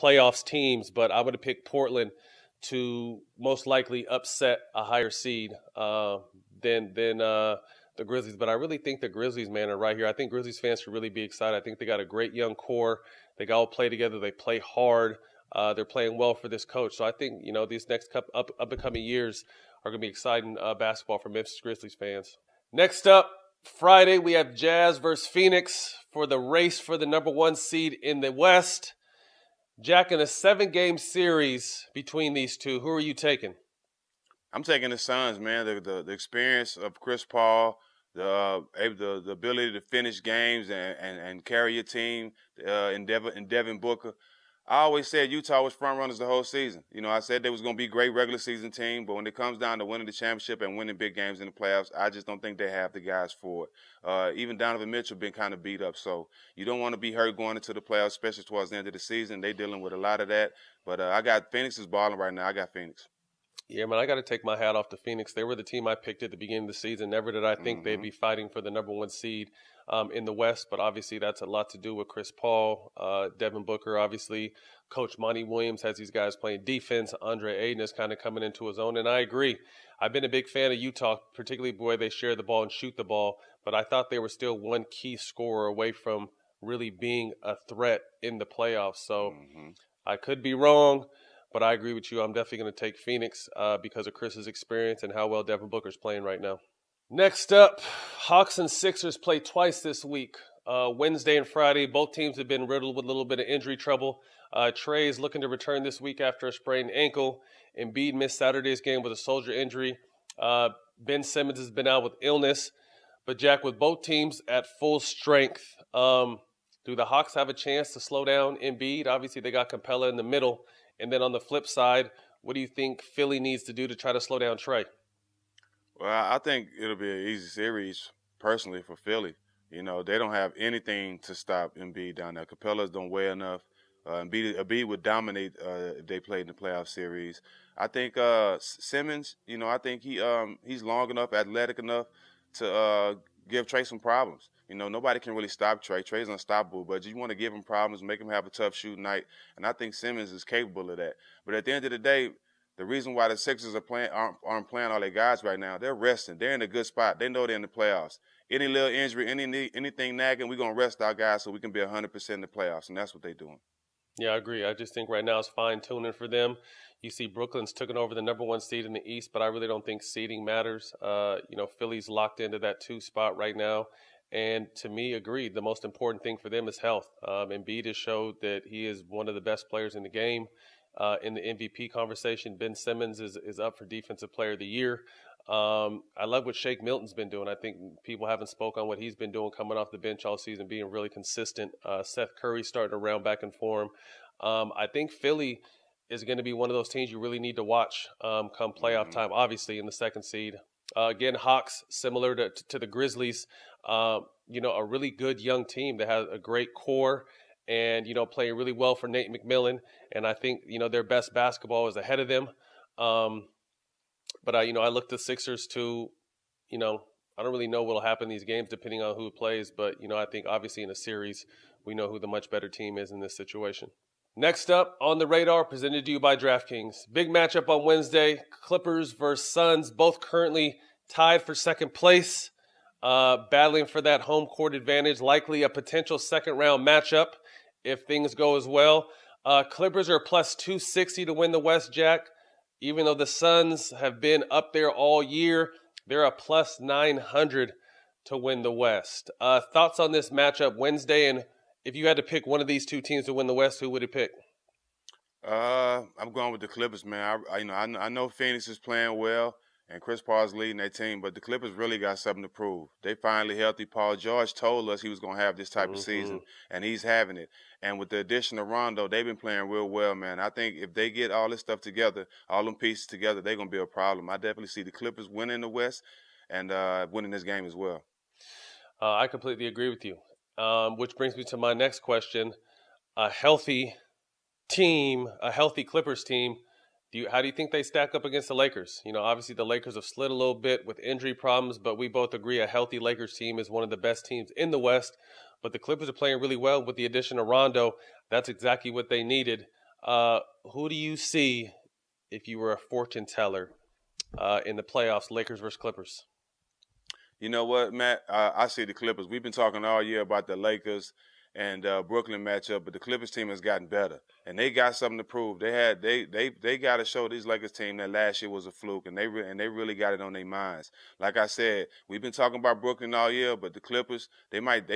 playoffs teams, but I'm going to pick Portland to most likely upset a higher seed than the Grizzlies. But I really think the Grizzlies, man, are right here. I think Grizzlies fans should really be excited. I think they got a great young core. They all play together. They play hard. They're playing well for this coach. So I think, these next up and coming years are going to be exciting basketball for Memphis Grizzlies fans. Next up, Friday, we have Jazz versus Phoenix for the race for the number 1 seed in the West. Jack, in a 7-game series between these two, who are you taking? I'm taking the Suns, man. The experience of Chris Paul, the ability to finish games and carry your team in Devin Booker. I always said Utah was front runners the whole season. I said they was going to be a great regular season team, but when it comes down to winning the championship and winning big games in the playoffs, I just don't think they have the guys for it. Even Donovan Mitchell been kind of beat up, so you don't want to be hurt going into the playoffs, especially towards the end of the season. They dealing with a lot of that, but I got Phoenix is balling right now. I got Phoenix. Yeah, man, I got to take my hat off to Phoenix. They were the team I picked at the beginning of the season. Never did I think they'd be fighting for the number 1 seed in the West, but obviously that's a lot to do with Chris Paul, Devin Booker, obviously. Coach Monty Williams has these guys playing defense. Andre Ayton is kind of coming into his own, and I agree. I've been a big fan of Utah, particularly the way they share the ball and shoot the ball, but I thought they were still one key scorer away from really being a threat in the playoffs. So I could be wrong, but I agree with you. I'm definitely going to take Phoenix because of Chris's experience and how well Devin Booker's playing right now. Next up, Hawks and Sixers play twice this week, Wednesday and Friday. Both teams have been riddled with a little bit of injury trouble. Trey is looking to return this week after a sprained ankle. Embiid missed Saturday's game with a shoulder injury. Ben Simmons has been out with illness. But, Jack, with both teams at full strength, do the Hawks have a chance to slow down Embiid? Obviously, they got Capella in the middle. And then on the flip side, what do you think Philly needs to do to try to slow down Trey? Well, I think it'll be an easy series, personally, for Philly. They don't have anything to stop Embiid down there. Capella's don't weigh enough. Embiid would dominate if they played in the playoff series. I think Simmons, I think he's long enough, athletic enough to give Trey some problems. Nobody can really stop Trey. Trey's unstoppable, but you want to give him problems, make him have a tough shooting night, and I think Simmons is capable of that. But at the end of the day, the reason why the Sixers aren't playing all their guys right now, they're resting. They're in a good spot. They know they're in the playoffs. Any little injury, anything nagging, we're going to rest our guys so we can be 100% in the playoffs, and that's what they're doing. Yeah, I agree. I just think right now it's fine-tuning for them. You see Brooklyn's taken over the number 1 seed in the East, but I really don't think seeding matters. Philly's locked into that 2 spot right now. And to me, agreed, the most important thing for them is health. Embiid has showed that he is one of the best players in the game. In the MVP conversation, Ben Simmons is up for Defensive Player of the Year. I love what Shake Milton's been doing. I think people haven't spoken on what he's been doing coming off the bench all season, being really consistent. Seth Curry's starting to round back in form. I think Philly is going to be one of those teams you really need to watch come playoff time, obviously in the 2nd seed. Again, Hawks, similar to the Grizzlies, a really good young team that has a great core and, playing really well for Nate McMillan. And I think, their best basketball is ahead of them. But I look to Sixers to, I don't really know what will happen in these games depending on who plays. But, I think obviously in a series, we know who the much better team is in this situation. Next up on the radar, presented to you by DraftKings. Big matchup on Wednesday, Clippers versus Suns, both currently tied for 2nd place, battling for that home court advantage, likely a potential 2nd-round matchup if things go as well. Clippers are plus 260 to win the West, Jack. Even though the Suns have been up there all year, they're a plus 900 to win the West. Thoughts on this matchup Wednesday, and if you had to pick one of these 2 teams to win the West, who would you pick? I'm going with the Clippers, man. I know Phoenix is playing well, and Chris Paul's leading that team, but the Clippers really got something to prove. They finally healthy. Paul George told us he was going to have this type of season, and he's having it. And with the addition of Rondo, they've been playing real well, man. I think if they get all this stuff together, all them pieces together, they're going to be a problem. I definitely see the Clippers winning the West and winning this game as well. I completely agree with you, which brings me to my next question. A healthy team, a healthy Clippers team, how do you think they stack up against the Lakers? Obviously the Lakers have slid a little bit with injury problems, but we both agree a healthy Lakers team is one of the best teams in the West. But the Clippers are playing really well with the addition of Rondo. That's exactly what they needed. Who do you see if you were a fortune teller in the playoffs, Lakers versus Clippers? You know what, Matt? I see the Clippers. We've been talking all year about the Lakers and Brooklyn matchup, but the Clippers team has gotten better, and they got something to prove. They got to show these Lakers team that last year was a fluke, and they really got it on their minds. Like I said, we've been talking about Brooklyn all year, but the Clippers they might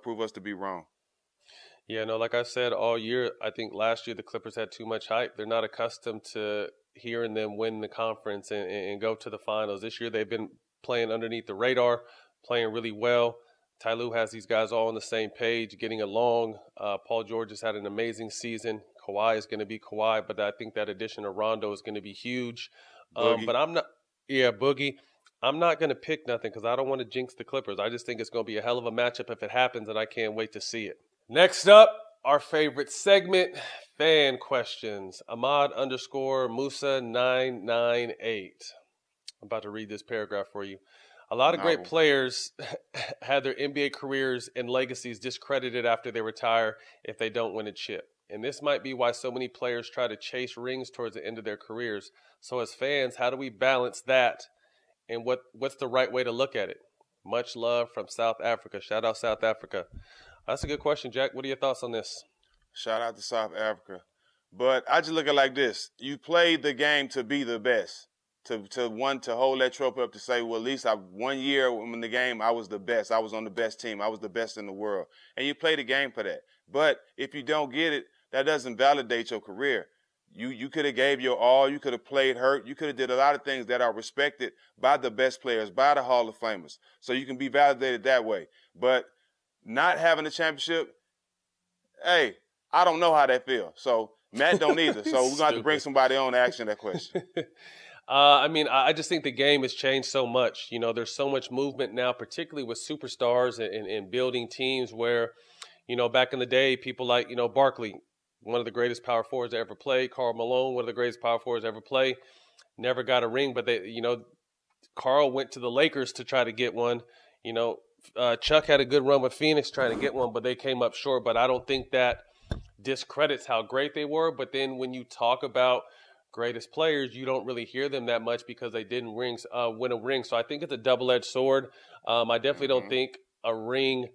prove us to be wrong. Yeah, no, like I said all year, I think last year the Clippers had too much hype. They're not accustomed to hearing them win the conference and go to the finals. This year they've been playing underneath the radar, playing really well. Ty Lue has these guys all on the same page, getting along. Paul George has had an amazing season. Kawhi is going to be Kawhi, but I think that addition of Rondo is going to be huge. Boogie. But I'm not, yeah, Boogie. I'm not going to pick nothing because I don't want to jinx the Clippers. I just think it's going to be a hell of a matchup if it happens, and I can't wait to see it. Next up, our favorite segment, fan questions. Ahmad underscore Musa 998. I'm about to read this paragraph for you. A lot of great Novel. players had their NBA careers and legacies discredited after they retire if they don't win a chip. And this might be why so many players try to chase rings towards the end of their careers. So as fans, how do we balance that? And what's the right way to look at it? Much love from South Africa. Shout out South Africa. That's a good question, Jack. What are your thoughts on this? Shout out to South Africa. But I just look at it like this. You played the game to be the best. To hold that trophy up to say, well, at least 1 year in the game, I was the best. I was on the best team. I was the best in the world. And you play the game for that. But if you don't get it, that doesn't validate your career. You could have gave your all. You could have played hurt. You could have did a lot of things that are respected by the best players, by the Hall of Famers. So you can be validated that way. But not having a championship, hey, I don't know how that feels. So Matt don't either. So we're going to have to bring somebody on to ask that question. I just think the game has changed so much. You know, there's so much movement now, particularly with superstars and building teams where, back in the day, people like, Barkley, one of the greatest power forwards to ever play, Karl Malone, one of the greatest power forwards to ever play, never got a ring, but Karl went to the Lakers to try to get one. Chuck had a good run with Phoenix trying to get one, but they came up short. But I don't think that discredits how great they were. But then when you talk about greatest players, you don't really hear them that much because they didn't win a ring. So I think it's a double-edged sword. I definitely don't think a ring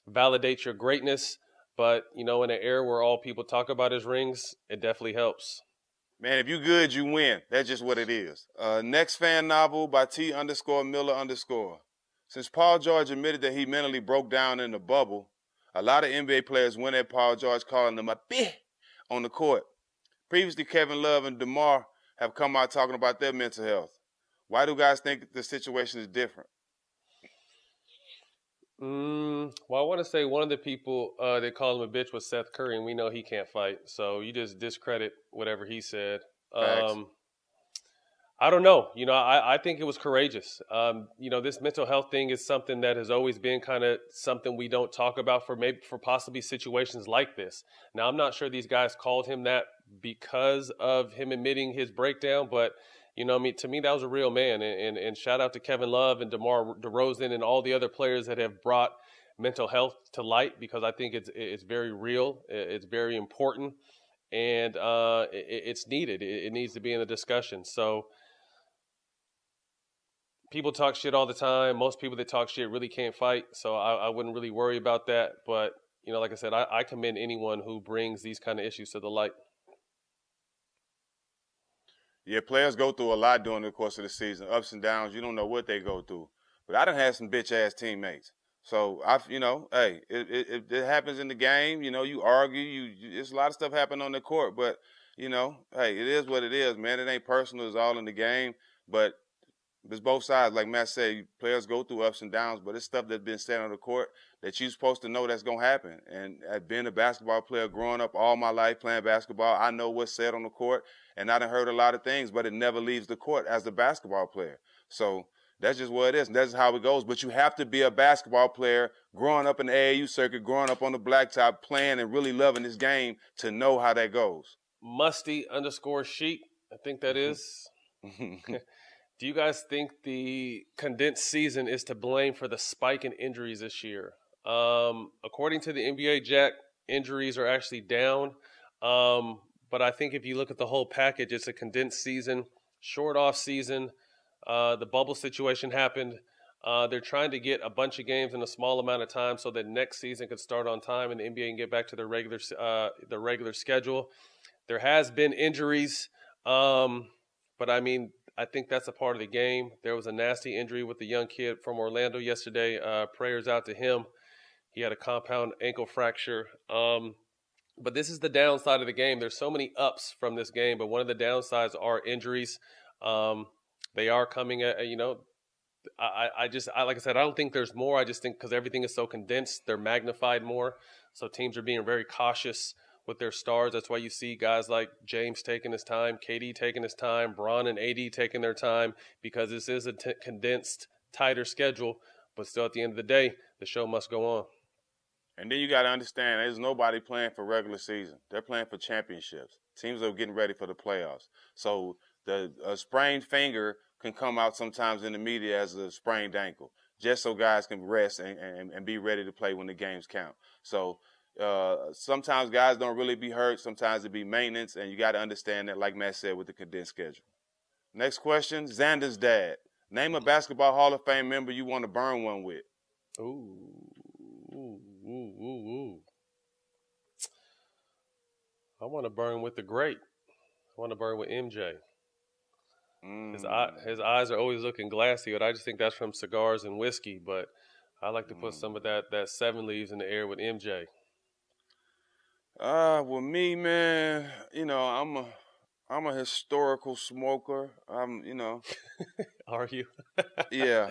validates your greatness. But, in an era where all people talk about is rings, it definitely helps. Man, if you good, you win. That's just what it is. Next fan novel by T_Miller_. Since Paul George admitted that he mentally broke down in the bubble, a lot of NBA players went at Paul George calling him a bitch on the court. Previously, Kevin Love and DeMar have come out talking about their mental health. Why do guys think the situation is different? Well, I want to say one of the people that called him a bitch was Seth Curry, and we know he can't fight. So you just discredit whatever he said. I don't know. I think it was courageous. This mental health thing is something that has always been kind of something we don't talk about for possibly situations like this. Now, I'm not sure these guys called him that because of him admitting his breakdown, but to me, that was a real man. And shout out to Kevin Love and DeMar DeRozan and all the other players that have brought mental health to light, because I think it's very real. It's very important, and it's needed. It needs to be in the discussion. So people talk shit all the time. Most people that talk shit really can't fight. So I wouldn't really worry about that. But, like I said, I commend anyone who brings these kind of issues to the light. Yeah, players go through a lot during the course of the season, ups and downs. You don't know what they go through. But I done had some bitch-ass teammates. So, hey, it happens in the game. You argue. There's a lot of stuff happen on the court. But, hey, it is what it is, man. It ain't personal. It's all in the game. But there's both sides. Like Matt said, players go through ups and downs, but it's stuff that's been said on the court that you're supposed to know that's going to happen. And being a basketball player, growing up all my life playing basketball, I know what's said on the court, and I done heard a lot of things, but it never leaves the court as a basketball player. So that's just what it is, and that's how it goes. But you have to be a basketball player, growing up in the AAU circuit, growing up on the blacktop, playing and really loving this game to know how that goes. Musty_sheep, I think that is. Do you guys think the condensed season is to blame for the spike in injuries this year? According to the NBA, Jack, injuries are actually down. But I think if you look at the whole package, it's a condensed season, short off season. The bubble situation happened. They're trying to get a bunch of games in a small amount of time so that next season could start on time and the NBA can get back to their regular schedule. There has been injuries, but I mean, I think that's a part of the game. There was a nasty injury with the young kid from Orlando yesterday. Prayers out to him. He had a compound ankle fracture. But this is the downside of the game. There's so many ups from this game, but one of the downsides are injuries. They are coming at, I like I said, I don't think there's more. I just think because everything is so condensed, they're magnified more. So teams are being very cautious with their stars. That's why you see guys like James taking his time, KD taking his time, Bron and AD taking their time, because this is a condensed, tighter schedule. But still, at the end of the day, the show must go on. And then you got to understand, there's nobody playing for regular season. They're playing for championships. Teams are getting ready for the playoffs. So the sprained finger can come out sometimes in the media as a sprained ankle, just so guys can rest and be ready to play when the games count. So sometimes guys don't really be hurt. Sometimes it be maintenance, and you got to understand that, like Matt said, with the condensed schedule. Next question, Xander's dad. Name a Basketball Hall of Fame member you want to burn one with. Ooh. I want to burn with the great. I want to burn with MJ. His eyes are always looking glassy, but I just think that's from cigars and whiskey. But I like to put some of that seven leaves in the air with MJ. With me, man, I'm a historical smoker. Are you? Yeah.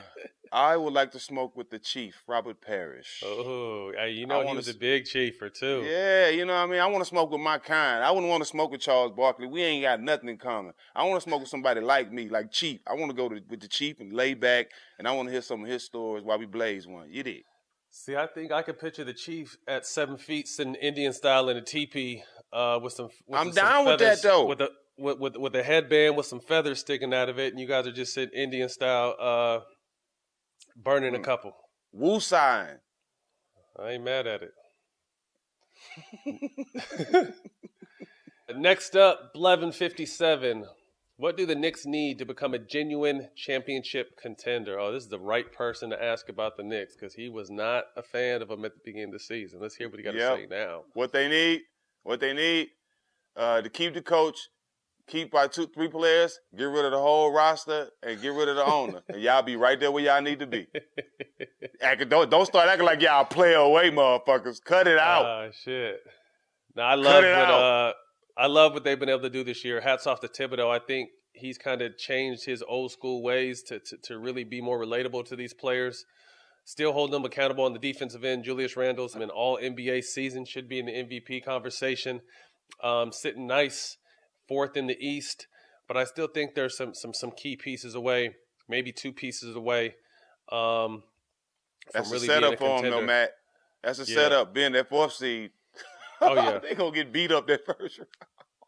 I would like to smoke with the chief, Robert Parrish. Oh, he was a big chiefer, too. Yeah, you know what I mean? I want to smoke with my kind. I wouldn't want to smoke with Charles Barkley. We ain't got nothing in common. I want to smoke with somebody like me, like Chief. I want to go with the Chief and lay back, and I want to hear some of his stories while we blaze one. You did. See, I think I could picture the Chief at 7 feet sitting Indian style in a teepee with some I'm some down with feathers, that, though. with a headband with some feathers sticking out of it, and you guys are just sitting Indian style burning a couple. Woo sign. I ain't mad at it. Next up, Blevin57. What do the Knicks need to become a genuine championship contender? Oh, this is the right person to ask about the Knicks because he was not a fan of them at the beginning of the season. Let's hear what he got to say now. What they need to keep the coach, keep our 2-3 players, get rid of the whole roster, and get rid of the owner. And y'all be right there where y'all need to be. Don't start acting like y'all play away, motherfuckers. Cut it out. Oh, shit. Now, I love what they've been able to do this year. Hats off to Thibodeau. I think he's kind of changed his old school ways to really be more relatable to these players. Still holding them accountable on the defensive end. Julius Randle's an all-NBA season, should be in the MVP conversation. Sitting nice, fourth in the East. But I still think there's some key pieces away, maybe 2 pieces away. That's a setup for him, though, Matt. That's a setup. Being that 4th seed. Oh, yeah. They're going to get beat up that first round.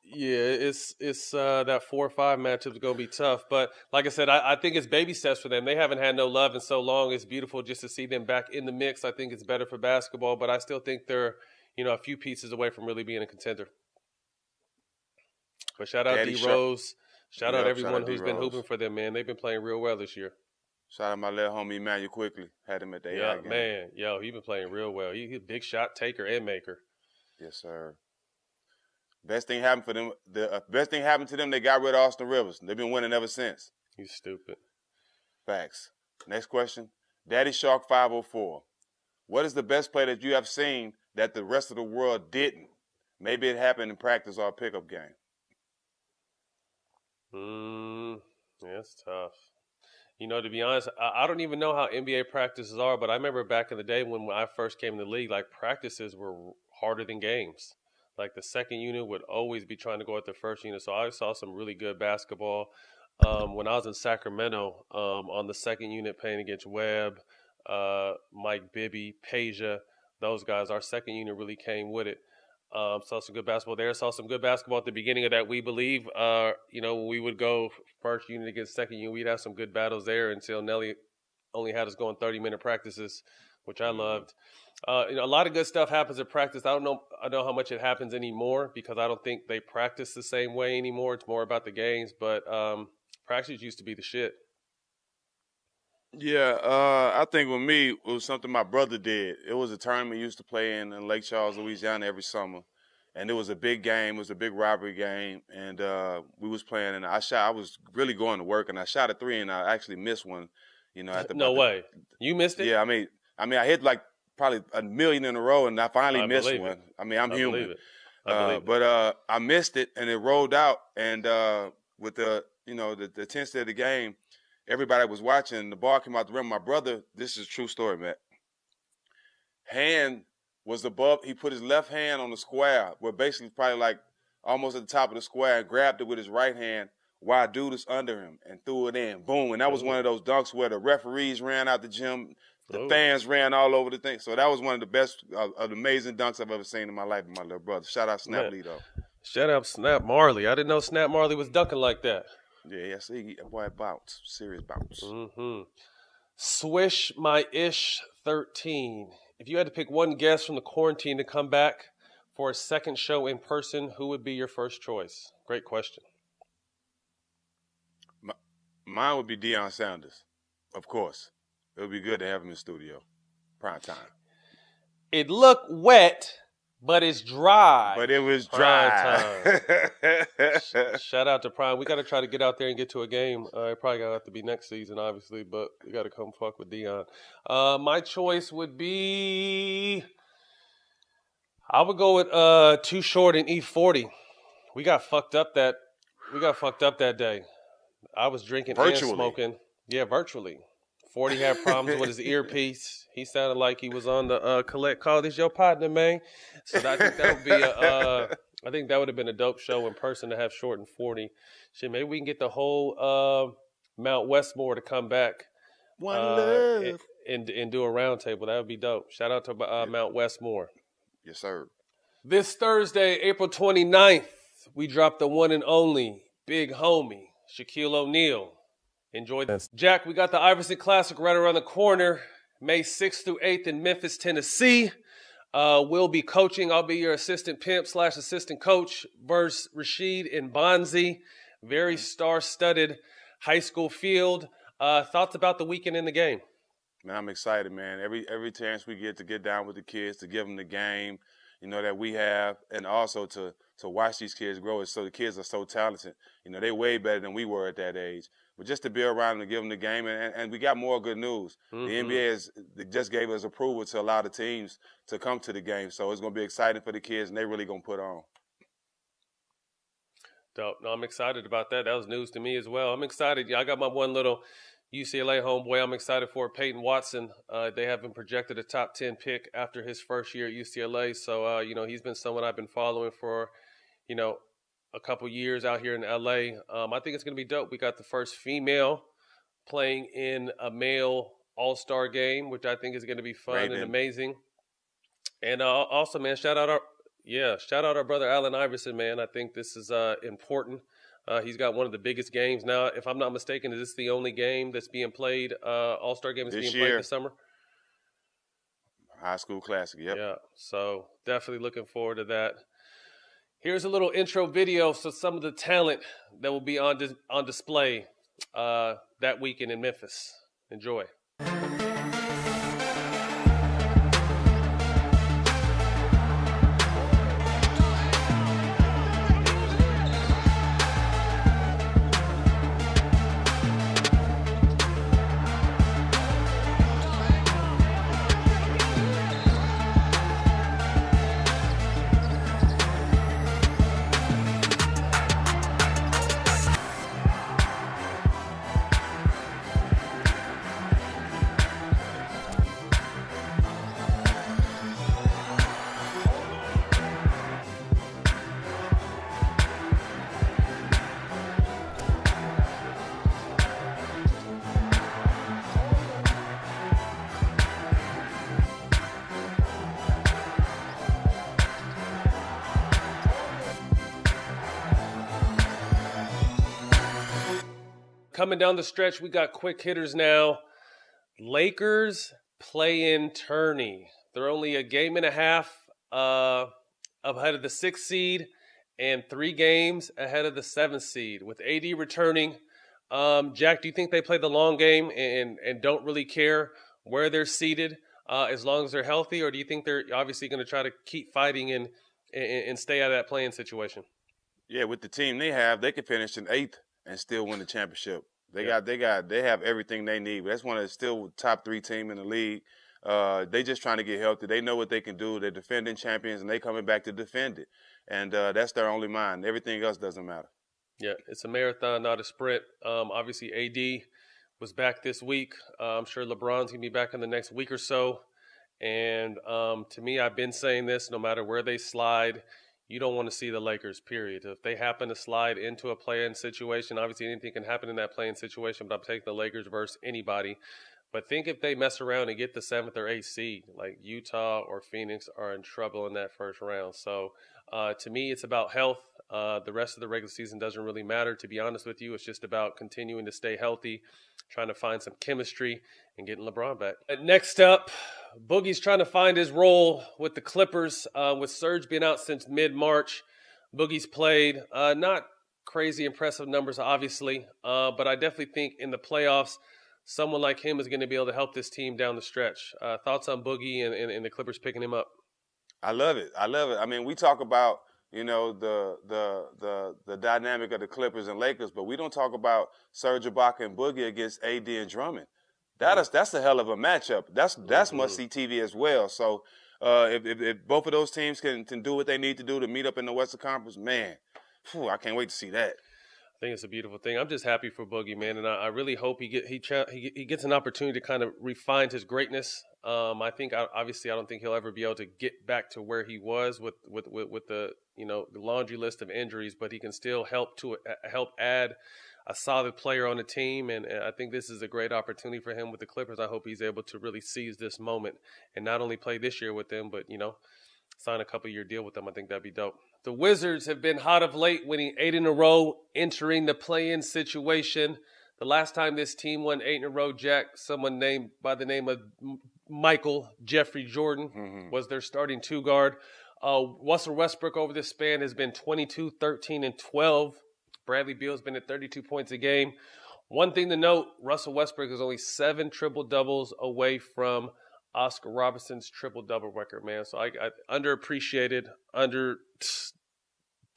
Yeah, it's that 4 or 5 matchup is going to be tough. But like I said, I think it's baby steps for them. They haven't had no love in so long. It's beautiful just to see them back in the mix. I think it's better for basketball, but I still think they're, a few pieces away from really being a contender. But shout out D-Rose. Shout out everyone who's been hooping for them, man. They've been playing real well this year. Shout out my little homie Emmanuel Quickly. Had him at the AI game. Man. He's been playing real well. He's a big shot taker and maker. Yes, sir. Best thing happened for them. The best thing happened to them. They got rid of Austin Rivers. They've been winning ever since. You stupid. Facts. Next question. Daddy Shark 504. What is the best play that you have seen that the rest of the world didn't? Maybe it happened in practice or a pickup game. That's tough. To be honest, I don't even know how NBA practices are, but I remember back in the day when I first came in the league, like practices were harder than games. Like the second unit would always be trying to go at the first unit. So I saw some really good basketball. When I was in Sacramento, on the second unit playing against Webb, Mike Bibby, Peja, those guys, our second unit really came with it. Saw some good basketball there. Saw some good basketball at the beginning of that, we believe. When we would go first unit against second unit, we'd have some good battles there until Nelly only had us going 30-minute practices which I Mm-hmm. loved. A lot of good stuff happens at practice. I know how much it happens anymore because I don't think they practice the same way anymore. It's more about the games, but practice used to be the shit. Yeah, I think with me, it was something my brother did. It was a tournament we used to play in Lake Charles, Louisiana every summer. And it was a big game. It was a big rivalry game. And we was playing, and I was really going to work, and I shot a three, and I actually missed one, at No about the, way. You missed it? yeah, I hit like probably a million in a row, and I finally I missed believe it. one. I mean, I'm I believe human. it. I believe it. But I missed it, and it rolled out, and with the intensity of the game, everybody was watching. The ball came out the rim. My brother, this is a true story, man. Hand was above. He put his left hand on the square, where basically probably like almost at the top of the square, and grabbed it with his right hand while dude is under him and threw it in. Boom. And that was Ooh. one of those dunks where the referees ran out the gym, the Ooh. fans ran all over the thing. So that was one of the best, of the amazing dunks I've ever seen in my life with my little brother. Shout out Snap Lee, though. Shout out Snap Marley. I didn't know Snap Marley was dunking like that. Yeah, see, boy, bounce. Serious bounce. Mm-hmm. Swish My Ish 13. If you had to pick one guest from the quarantine to come back for a second show in person, who would be your first choice? Great question. Mine would be Deion Sanders, of course. It would be good to have him in studio. Prime time. It looked wet, but it's dry. But it was dry. Shout out to Prime. We got to try to get out there and get to a game. It probably got to have to be next season, obviously, but we got to come fuck with Deion. My choice would be, I would go with Too Short and E40. We got fucked up that day. I was drinking Virtually. and smoking. Yeah, virtually. 40 had problems with his earpiece. He sounded like he was on the collect call. This your partner, man. So I think that would be I think that would have been a dope show in person to have Short and 40. Shit, maybe we can get the whole Mount Westmore to come back. One love. And do a round table. That would be dope. Shout out to Mount Westmore. Yes, sir. This Thursday, April 29th, we dropped the one and only big homie, Shaquille O'Neal. Enjoy this. Jack, we got the Iverson Classic right around the corner, May 6th through 8th in Memphis, Tennessee. We'll be coaching. I'll be your assistant pimp / assistant coach versus Rashid and Bonzi. Very star-studded high school field. Thoughts about the weekend in the game? Man, I'm excited, man. Every chance we get to get down with the kids, to give them the game, that we have, and also to watch these kids grow. So the kids are so talented. They're way better than we were at that age. But just to be around them and give them the game, and we got more good news. Mm-hmm. The NBA just gave us approval to allow the teams to come to the game. So it's going to be exciting for the kids, and they're really going to put on. Dope. No, I'm excited about that. That was news to me as well. I'm excited. Yeah, I got my one little UCLA homeboy I'm excited for, Peyton Watson. They have him projected a top 10 pick after his first year at UCLA. So, he's been someone I've been following for, a couple years out here in LA. I think it's going to be dope. We got the first female playing in a male all-star game, which I think is going to be fun and amazing. And also, man, shout out our brother Allen Iverson, man. I think this is important. He's got one of the biggest games now. If I'm not mistaken, is this the only game that's being played, all-star game that's being played this summer? High school classic, yep. Yeah, so definitely looking forward to that. Here's a little intro video so some of the talent that will be on display that weekend in Memphis. Enjoy. Coming down the stretch, we got quick hitters now. Lakers play-in tourney. They're only a game and a half ahead of the 6th seed and 3 games ahead of the 7th seed. With AD returning, Jack, do you think they play the long game and don't really care where they're seated as long as they're healthy, or do you think they're obviously going to try to keep fighting and stay out of that play-in situation? Yeah, with the team they have, they could finish in 8th and still win the championship. They Yeah. have everything they need. That's one of the still top 3 team in the league. They just trying to get healthy. They know what they can do. They're defending champions, and they coming back to defend it. And that's their only mind. Everything else doesn't matter. Yeah, it's a marathon, not a sprint. Obviously, AD was back this week. I'm sure LeBron's going to be back in the next week or so. And to me, I've been saying this, no matter where they slide, you don't want to see the Lakers, period. If they happen to slide into a play-in situation, obviously anything can happen in that play-in situation, but I'm taking the Lakers versus anybody. But think if they mess around and get the 7th or 8th seed, like Utah or Phoenix are in trouble in that first round. So to me, it's about health. The rest of the regular season doesn't really matter. To be honest with you, it's just about continuing to stay healthy, trying to find some chemistry, and getting LeBron back. Next up, Boogie's trying to find his role with the Clippers. With Serge being out since mid-March, Boogie's played not crazy impressive numbers, obviously, but I definitely think in the playoffs, someone like him is going to be able to help this team down the stretch. Thoughts on Boogie and the Clippers picking him up? I love it. I love it. I mean, we talk about the dynamic of the Clippers and Lakers, but we don't talk about Serge Ibaka and Boogie against AD and Drummond. That's a hell of a matchup. That's must see TV as well. So if both of those teams can do what they need to do to meet up in the Western Conference, man, I can't wait to see that. I think it's a beautiful thing. I'm just happy for Boogie, man, and I really hope he gets an opportunity to kind of refine his greatness. I think obviously I don't think he'll ever be able to get back to where he was with the the laundry list of injuries, but he can still help add a solid player on the team, and I think this is a great opportunity for him with the Clippers. I hope he's able to really seize this moment and not only play this year with them, but sign a couple-year deal with them. I think that'd be dope. The Wizards have been hot of late, winning 8 in a row, entering the play-in situation. The last time this team won 8 in a row, Jack, someone named by the name of Michael Jeffrey Jordan was their starting 2 guard. Russell Westbrook over this span has been 22, 13, and 12. Bradley Beal's been at 32 points a game. One thing to note, Russell Westbrook is only 7 triple-doubles away from Oscar Robertson's triple-double record, man. So I underappreciated,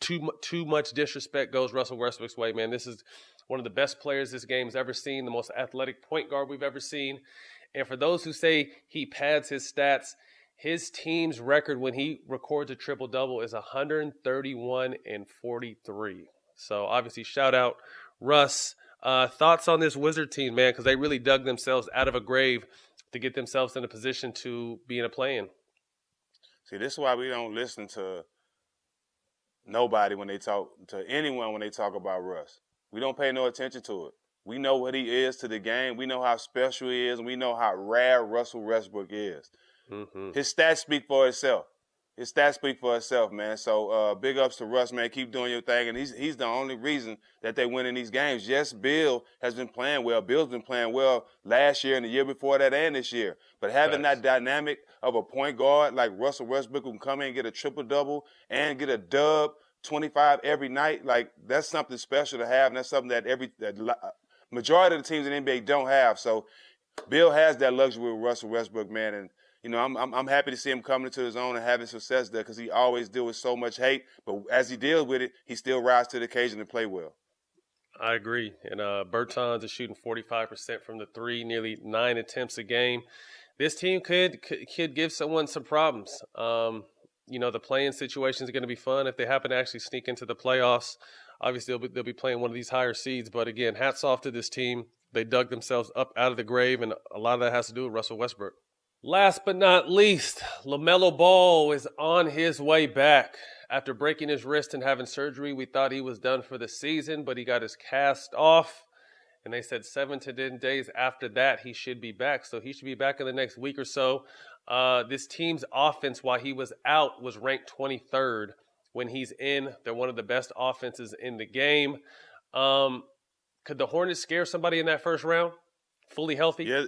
too much disrespect goes Russell Westbrook's way, man. This is one of the best players this game's ever seen, the most athletic point guard we've ever seen. And for those who say he pads his stats, his team's record when he records a triple-double is 131 and 43. So obviously, shout out Russ. Thoughts on this Wizard team, man, because they really dug themselves out of a grave to get themselves in a position to be in a play-in. See, this is why we don't listen to nobody when they talk to anyone when they talk about Russ. We don't pay no attention to it. We know what he is to the game. We know how special he is, and we know how rare Russell Westbrook is. His stats speak for itself. His stats speak for itself, man. So big ups to Russ, man. Keep doing your thing. And he's the only reason that they win in these games. Yes, Bill has been playing well. Bill's been playing well last year and the year before that and this year. But having that dynamic of a point guard like Russell Westbrook who can come in and get a triple-double and get a dub 25 every night, like that's something special to have. And that's something that majority of the teams in the NBA don't have. So Bill has that luxury with Russell Westbrook, man. And I'm happy to see him coming into his own and having success there because he always deals with so much hate. But as he deals with it, he still rises to the occasion and play well. I agree. And Bertans is shooting 45% from the 3, nearly 9 attempts a game. This team could give someone some problems. The play-in situation is going to be fun if they happen to actually sneak into the playoffs. Obviously, they'll be playing one of these higher seeds. But again, hats off to this team. They dug themselves up out of the grave, and a lot of that has to do with Russell Westbrook. Last but not least, LaMelo Ball is on his way back. After breaking his wrist and having surgery, we thought he was done for the season, but he got his cast off. And they said 7 to 10 days after that, he should be back. So he should be back in the next week or so. This team's offense, while he was out, was ranked 23rd. When he's in, they're one of the best offenses in the game. Could the Hornets scare somebody in that first round, fully healthy? Yeah.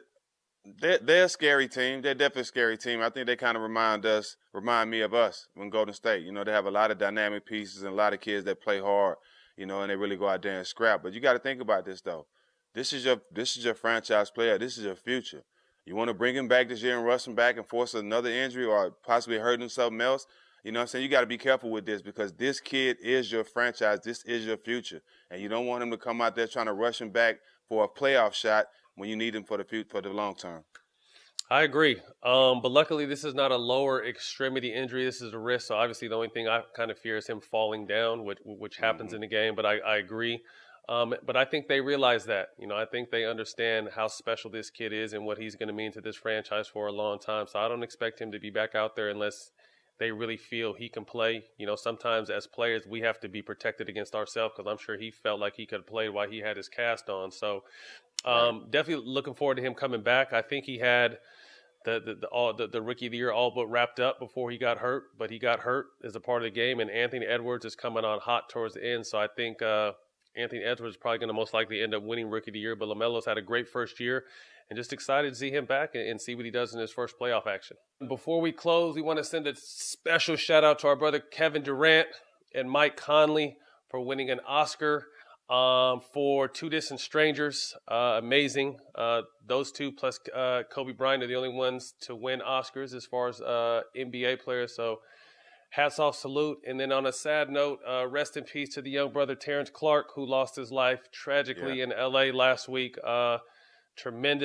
They're a scary team. They're definitely a scary team. I think they kind of remind me of us when Golden State. You know, they have a lot of dynamic pieces and a lot of kids that play hard. You know, and they really go out there and scrap. But you got to think about this though. This is your franchise player. This is your future. You want to bring him back this year and rush him back and force another injury or possibly hurt him something else. You know what I'm saying? You got to be careful with this because this kid is your franchise. This is your future. And you don't want him to come out there trying to rush him back for a playoff shot when you need him for the long term. I agree. But luckily, this is not a lower extremity injury. This is a wrist. So obviously, the only thing I kind of fear is him falling down, which happens Mm-hmm. in the game. But I agree. But I think they realize that. You know, I think they understand how special this kid is and what he's going to mean to this franchise for a long time. So I don't expect him to be back out there unless they really feel he can play. You know, sometimes as players, we have to be protected against ourselves because I'm sure he felt like he could have played while he had his cast on. So Right. definitely looking forward to him coming back. I think he had the rookie of the year all but wrapped up before he got hurt, but he got hurt as a part of the game. And Anthony Edwards is coming on hot towards the end, so I think Anthony Edwards is probably going to most likely end up winning rookie of the year. But LaMelo's had a great first year, and just excited to see him back and see what he does in his first playoff action. Before we close, we want to send a special shout out to our brother Kevin Durant and Mike Conley for winning an Oscar for Two Distant Strangers. Amazing. Those two plus Kobe Bryant are the only ones to win Oscars as far as NBA players. So hats off, salute. And then on a sad note, rest in peace to the young brother Terrence Clark, who lost his life Yeah. tragically in LA last week. Tremendous.